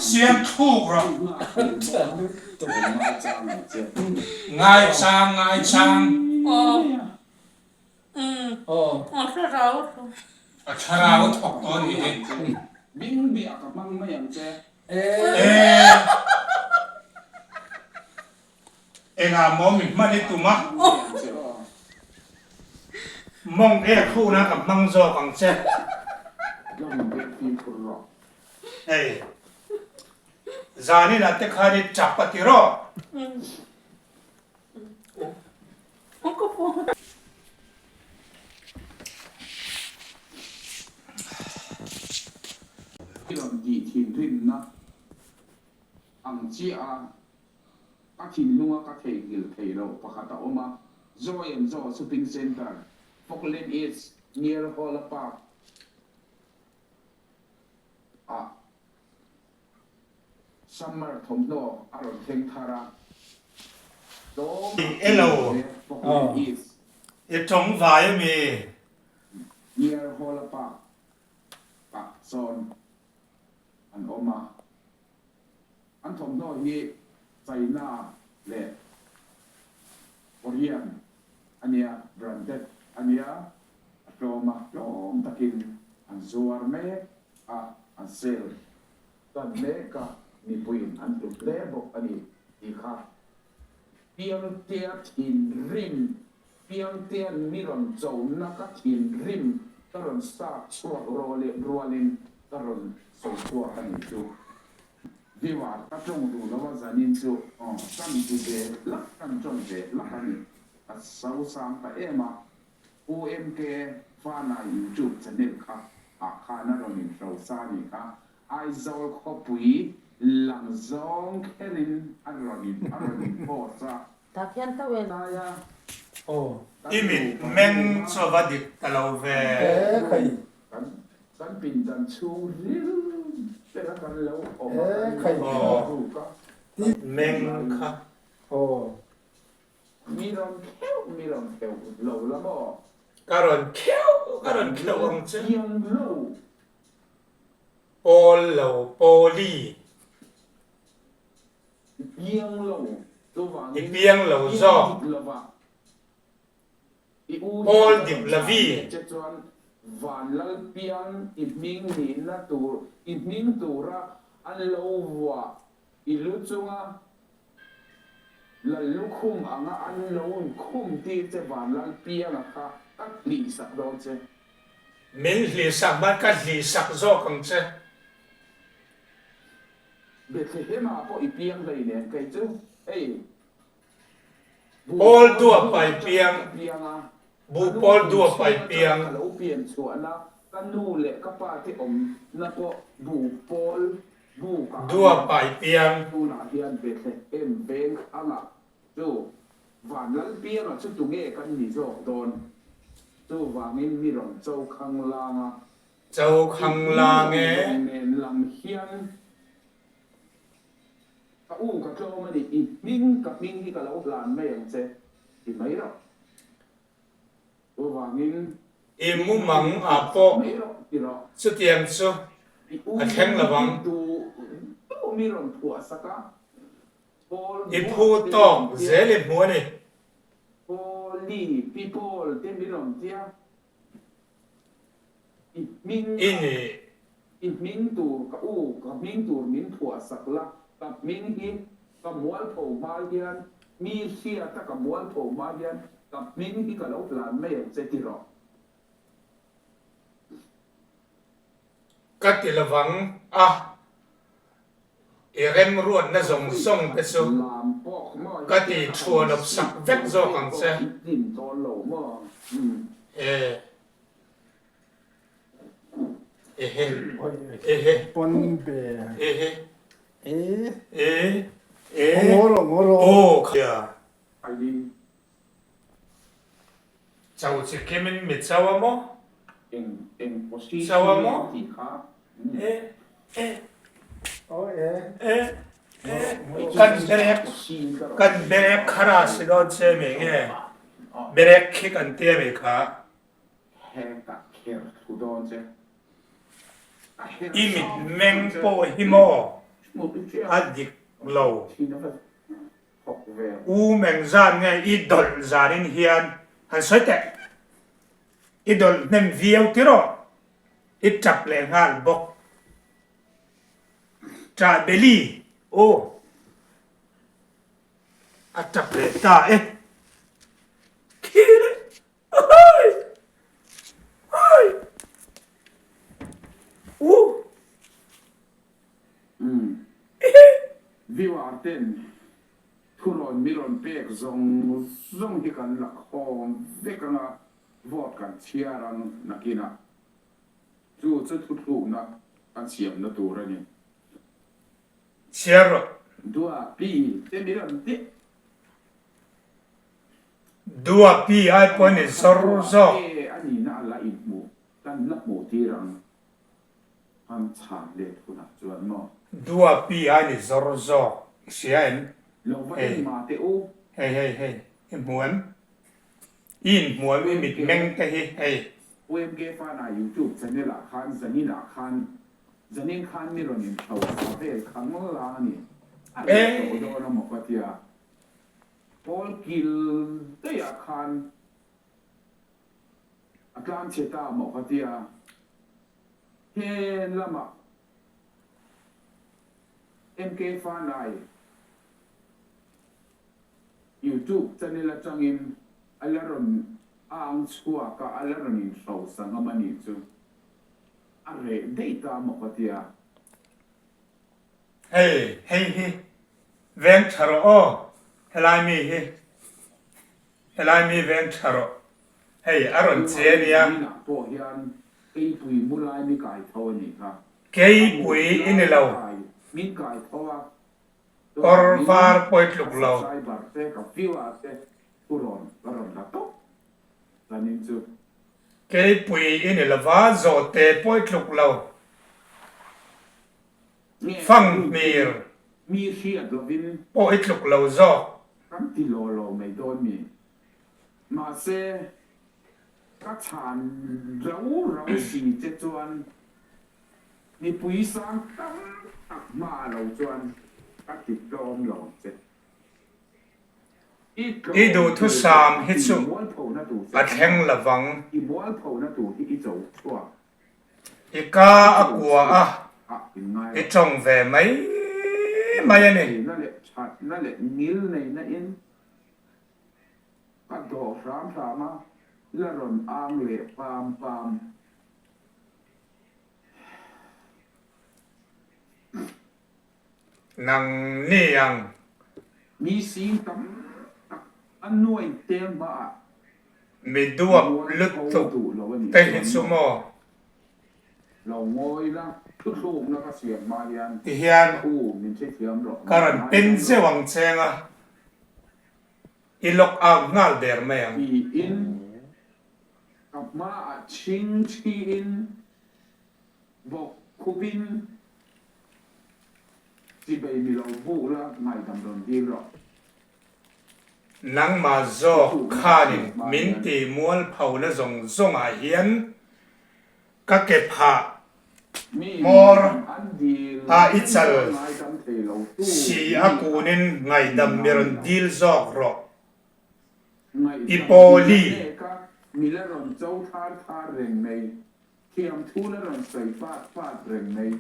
เสียงถูกหรอง่ายช้างง่ายช้างอัชราวถกตัวนี้บิงเบียกับมังไม่ยังเจ๊เอ็งมองมิดมาในตุ่มะมองคู่นะกับมังโซของเจ๊จานี่นะเตคาริจับปฏิโรที่เราดีทีมทุ่นนะอังจีอาก็ทีมนุ่งก็เทกิลเทโรปะคัตออกมาโจเอ็นโจสปริงเซ็นเตอร์ฟอกเลนอีสเนียร์ฮอลล์ปาร์ซัมเมอร์ทอมโดอารมณ์เทงทาราโดมฟอกเลนอีสจงวายมีเนียร์ฮอลล์ปาร์ปะโซนอันออกมาอันทอมโดฮีใจหน้าเละโอเรียนอันเนี้ยแบรนด์เด็ดอันเนี้ยโรมาโยมตะกินอันซัวร์เมอันเซลตันเมกะมีปุยอันตุเลบอกอันนี้อีกค่ะเพียงเตียทินริมเพียงเตียนมิรอนโจนักทินริมตรอนสตาร์ชัวโรเลรัวลินตรอนส่งตัวอันนี้จูวิวาร์ก็จงดูแล้วว่าจะนินจูตั้งจุดเดลักกันจนเดลักกันนี้สาวสามกับมาUMK ฟ้าในยูทูบจะเน็ตค่ะอาคารนั่นเราหนึ่งเราสร้างนี่ค่ะไอโซลขบุยหลังซองแค่นี้อันเราหนึ่งโพสต์ตาเขียนตะเวนอิมิเมงสวัสดิตลอเวกันปินจันชูริลเป็นกันแล้วออกมาถูกก็เมงค่ะมีรอนเขี้ยวเราแล้วก็การอนเขี้ยวองเจยังโลโปโลโปลียังโลตัววางอีเปียงโลซอโปลดิบลาวีจะจวนวานลเปียงอีมิงหินนะตัวอีมิงตัวระอันโลวะอีลุจงะลันลุคุมอ่างอันโลนคุมที่จะวานลเปียงนะคะตักลีสักโดนเจมิลลีสักบ้านกัดลีสักโซกังเจเด็กเห็นมาพออีเปียงเลยเนี่ยไกจูโปลดัวไปเปียงบูโปลดัวไปเปียงเราเปลี่ยนส่วนนะกันนูเละก็ป้าที่อมนักบูโปลบูกับดัวไปเปียงดูหน้าเฮียนเบ็ดเลยเบงอะไรจูหวานแล้วเปียงอ่ะชุดตุงเง่กันนี่โซ่โดนจูวางนี้มีรอนเจ้าขังลางเจ้าขังลางเอ๋เนนลำเฮียนกะอู้กะโจมาดิอีมิงกับมิงที่กะเราหลานไม่ยังเจ๊อีไม่หรอกตัววางนี้อีมุมังอาโปสุดเตียงสุอาแข็งระวังมีรอนผัวสักะอีพูตอกเจลิบหัวนี่โอลีปีโพลเต็มมีรอนเจียอีมิงอีมิงตัวกะอู้กับมิงตัวมิงผัวสักละกับมิงฮีกับม้วนผมมาเยียนมีเสียแต่กับม้วนผมมาเยียนกับมิงฮีกับเราหลานไม่ยังเจติรอกัติระวังเอเรมรวนน่ะส่งไปสู่กัติชวนอบสักเวกโซกันเซเฮปนเบโมโรโอ้เขียเจ้าจะเข้มมิดเจ้าวะโมเจ้าวะโมกันเบรกคาราสิโดนเซมิเงเบรกคิกันเตียมิค่ะแหงตักเขียวถูโดนเจ imit meng po himo adik lo u meng zan nge idol zanin hian han soite idol nem viau tiro it chap le ngal bok tra beli o a chap le ta kir ai ai u viu arten thuron miron pek zong hi kan lak hom vekanga vot kan chiaran nakina chu thu na kan siam na turani Siaro dua pi te miron ti dua pi ai pon ni zor zo ani na la in mu kan la mu ti rang han chan le thuna chuan mo dua pi ai ni zor zo sian lo va ma te o hey muam in muam mit meng te hi hey wem ge fa na youtube channel la khan zanina khan zanin khan miron in thau sa ve khan mo la ni do na mo patia Paul Gil te ya khan akam cheta mo patia hen lama MK Fanai YouTube channel la changin alaron ang chua ka alaron in show sanga mani chu are data mo patia hey ven tharo o helai mi ven tharo hey aron che nia po hian ei pui mulai mi kai tho ni ka kei pui in lo min kai tho or far poit luk lo sai bar te ka fiwa te turon karon la to lanin chu kei pui in lo va zo te poit luk lo phang mir mi hiat lo vin poit luk lo zo kan ti lo mai don mi ma se ka chan rau si che chuan ni pui sang tam tak ma lo chuan ka ti dom lo che i du thu sam hi chu a theng lawang i bol pho na tu hi i zo chua i ka akwa a i chong ve mai mai ani na le chat na le ngil nei na in ka do ram ma la ron ang le pam nang niang mi sim tam an nuai tem ba mi duap lut tu te hi chu mo lo ngoi la thu thu na ka siam ma yan ti hian u min che thiam ro karan pin se wang chenga i lok ang ngal der me ang i in kap ma a ching chi in bo kubin si bai mi lo bu la ngai dam don di ro nang ma zo khanin min ti mual phau na zong a hian ka ke pha mor a ichal si akunin ngai dam miron dil zok ro ipoli mi la ron chau thar reng nei thiam thu la ron sai fa reng nei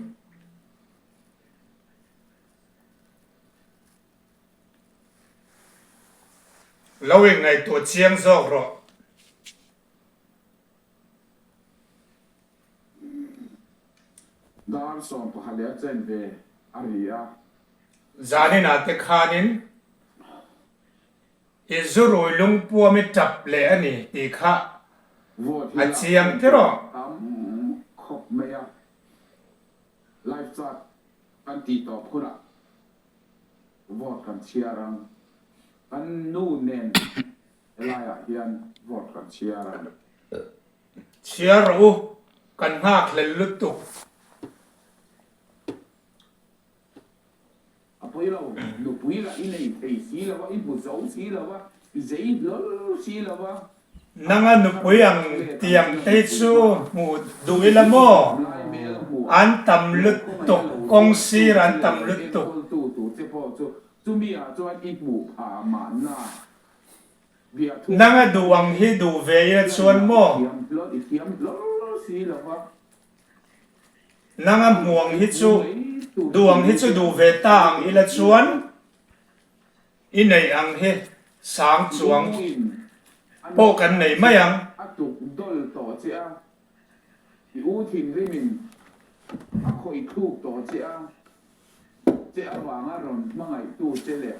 lawing ngai to chiang zok ro dar som pa hale chen ve aria zanin a te khanin izurui lungpua mi tap le ani ti kha a chiang tiro khop me ya live chat kan ti top khuna vot kan chiarang kan nu nen elaya hian vot kan chiarang chiaru kan hak le lutuk apoi lo lu pui la inei ei si la wa in bu zo si la wa zei lo si la wa nanga nu puyang tiang te chu mu duila mo อันตำลุดตกกงซีรันตำลุดตกนังดวงฮิดูเวียชวนโมนังห่วงฮิจูดวงฮิจูดูเวตางอิละชวนอินในอังเฮสางจวงโปกันไหนไม่ยังคอยทูกต่อเจ้าวางอารมณ์มั่งไงตู้เจเล่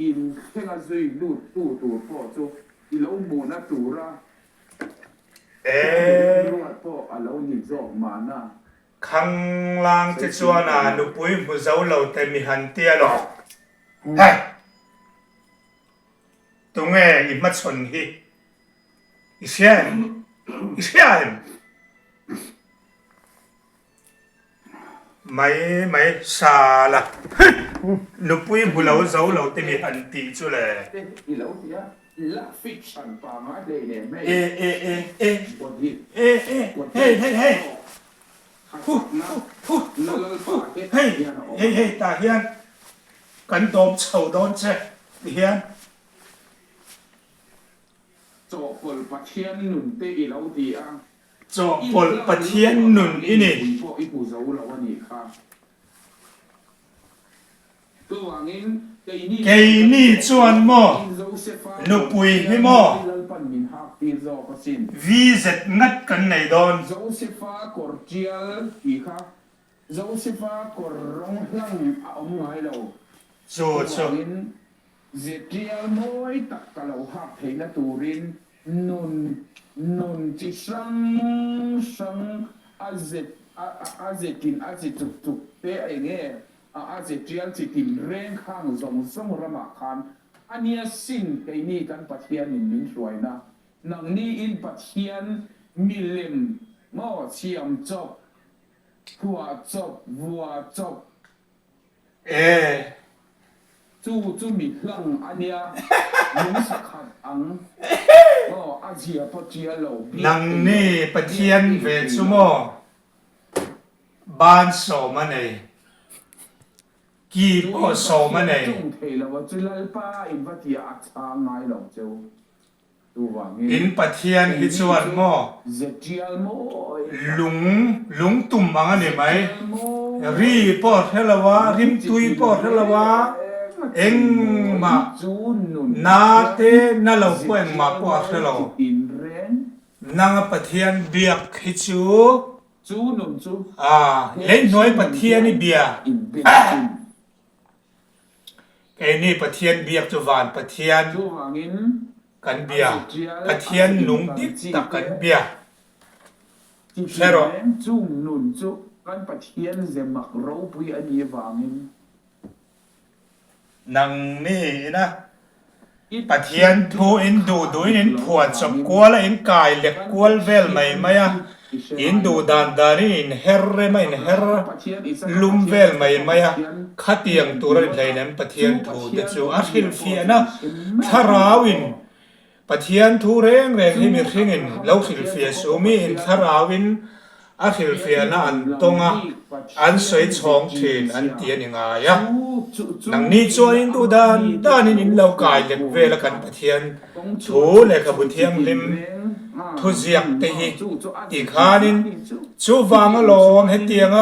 อินแค่ก็ซุยดูตู้ตัวพ่อจูอีเราหมูนัตูระรู้ว่าพ่อเราหนีจอกมานะข้างล่างจะชวนนุปุยมุเจ้าเราแต่มีหันเตียหรอกเฮ้ยตรงเอ๋อิมัดชนฮีอิเชียนไม่ซาละนุปุยบุเราเจ้าเราแต่มีหันตีจุเลยอีเราเสียลักฟิกชันปามาเลยเนี่ยไม่เฮ้ตาเฮียนกันโดมเฉาโดนเช่เฮียนจอปลปัทเทียนหนุนเตอีเราดีอ่ะจอปลปัทเทียนหนุนอินี่อีผู้เจ้าเราวันนี้ค่ะตัววางินเกนี่จวนโมนุปุยให้โมวีเซตงัดกันไหนโดนโจเซฟากอร์เจียลอีค่ะโจเซฟากอร์ร้องหลังเอาไงเราโจเจเจียลมวยตักกะเราหักเห็นตูรินนุนจิสังอาเจกินอาเจตุกเตะไอ้เงี้ยอาเจเจียลจิกินเร่งข้างสมรมาคันอันนี้สิ่งไอ้นี่กันปัทเทียนมินสวยนะนังนี้อินปัทเทียนมิลเลมงอเชียมจบหัวจบวัวจบจู่มีหลังอันเนี้ยมุสขัดอังอาเจียปัทเทียนเรานังนี่ปัทเทียนเวชุโมบ้านโสมันเอกีบโสมันเออินปัทเทียนฮิจวนโมลุงตุ่มมังอันนี้ไหมรีปอดเฮลวะริมตุยปอดเฮลวะเอ็งมานาเตนั่นเราพวกเอ็งมาปอดเฮลวะนางปัทเทียนเบียกฮิจูเล่นน้อยปัทเทียนนี่เบียไอ้นี่ปัทเทียนเบียกจุวานปัทเทียนกันเบียปัทเทียนหนุ่งดิตักกันเบียใช่หรอกันปัทเทียนเซมักเราปุยอันนี้วางินนังนี่นะปัทเทียนทูอินดูอินผัวจบกัวและอินกายเล็กกัวเวลไม่อะอินดูดานอินเฮร์ไม่อินเฮร์ลุมเวลไม่อะขัดยังตัวเรื่องนั้นปัทเทียนทูเดจูอาชิลฟีนะทาราวินปัทเทียนทูเร่งให้มีขิงแล้วขิลฟีสูมีอินทาราวินอาขิลฟีนะอันตรงอันสวยชงเทนอันเตียนยังไงอะนังนี้จวนอินดูดานอินเรากายเล็กเวลกันปัทเทียนทูเล็กบุเทียงลิมทุเจียกตีอีกขานินจูวางลมเฮตียง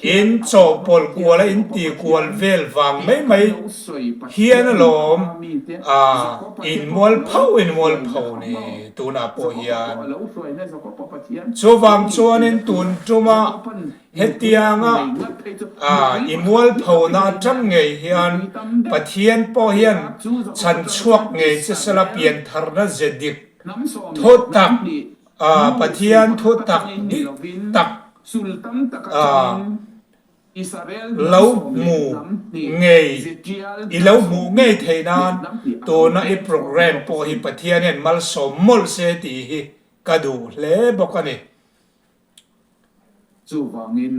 อินโจปอลกัวและอินตีกัวเวลวางไม่เฮียนลมอินมอลเผานี่ตูน่าปอเฮียนจูวางจวนอินตุนจูมาเฮตียงอินมอลเผาน่าจังไงเฮียนปะเทียนปอเฮียนฉันชวกไงจะสลับเปลี่ยนทาร์นเจดิกทุตักปะเทียนทุตักดิตักเล้าหมูเงยอีเล้าหมูเงยเทนานตัวนั้นอีโปรแกรมพอฮิปะเทียนเนี่ยมัลสมมลเสตีฮิกระดูเล่บอกกันนี่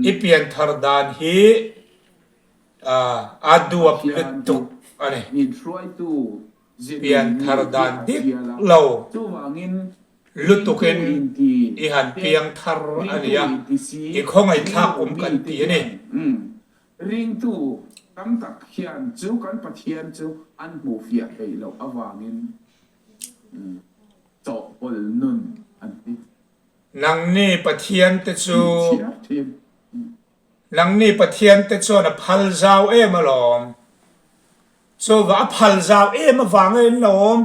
อีเปลี่ยนทาร์ดานฮิอาดูอับเลตุอันนี้เปลี่ยนทาร์ดานดิกเล้า lutukin ihan piang thar ania i khongai thak kan ti ni ring tu kam tak hian chu kan pathian chu an bu fia hei lo awangin cho pol nun an ti nang ni pathian te chu nang ni pathian te chu na phal zau e malom so va phal zau e ma wangin lom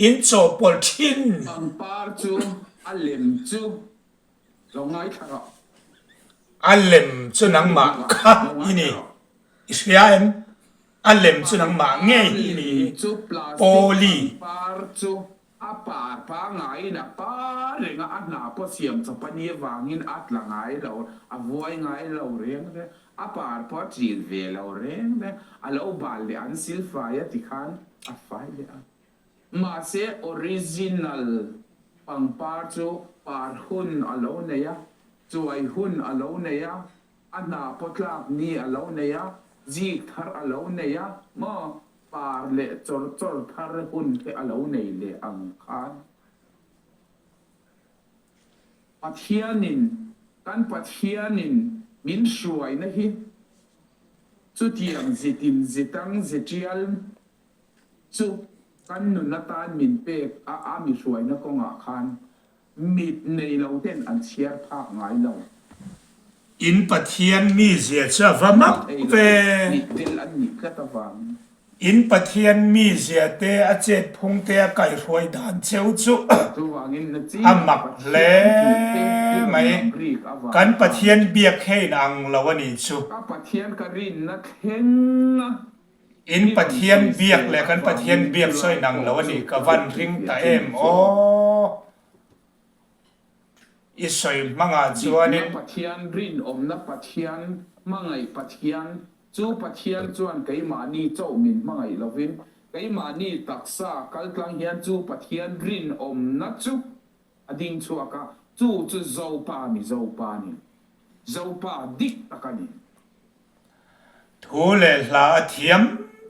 in cho pol thin ang par chu alem chu lo ngai thara alem chu nang ma kha ini Israel alem chu nang ma nge ini poli par chu a par pa ngai na pa renga a na po siam cha pa ni wangin at la ngai lo a voi ngai lo reng de a par po tril ve lo reng de a lo bal de an sil fa ya ti khan a fai de a ma se original pang par chu par hun a lo ne ya chuai hun a lo ne ya a na po tlak ni a lo ne ya ji thar a lo ne ya mo par le chor chor thar hun ke a lo nei le ang khan pathianin kan pathianin min shuai na hi chu tiang zitin zitang zetial chu kan nun na tan min pe a mi shuai na ko nga khan mit nei lo ten an chiar phak ngai lo in pathian mi zia cha vamak ve tel an ni katawang in pathian mi zia te a chet phung te a kai roi dan cheu chu amak le mai kan pathian biak he nang lawani chu pathian karin na khen in pathian biak le kan pathian biak soi nang lawani ka van ring ta em o isoi manga chuanin pathian rin om na pathian mangai pathian chu pathian chuan kai mani chau min mangai lovin kai mani taksa kaltlang hian chu pathian rin om na chu ading chu aka chu zo pa ni zo pa dik takani thule hla thiam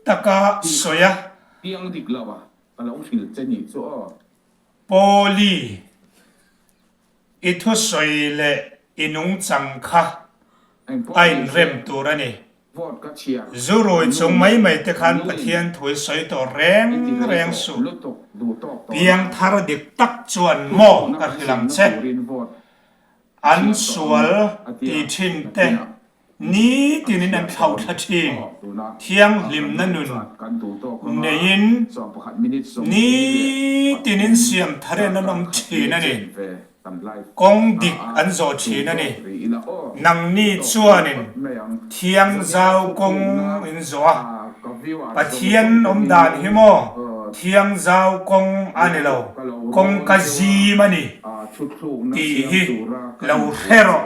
taka soya tiang dik lawa alo fil cheni chu poli ithu soi le inung changkha ain rem turani zuroi chung mai te khan pathian thui soi to reng su piang thar dik tak chuan mo ka hilang che an sual ti thin te ni tinin an thau tha thin thiang lim na nun nein ni tinin siam thare na nom thin ani kong dik an zo thin ani nang ni chuanin thiang zau kong in zo pathian om dan hi mo thiang zau kong ani lo kong ka ji mani ti hi lo hero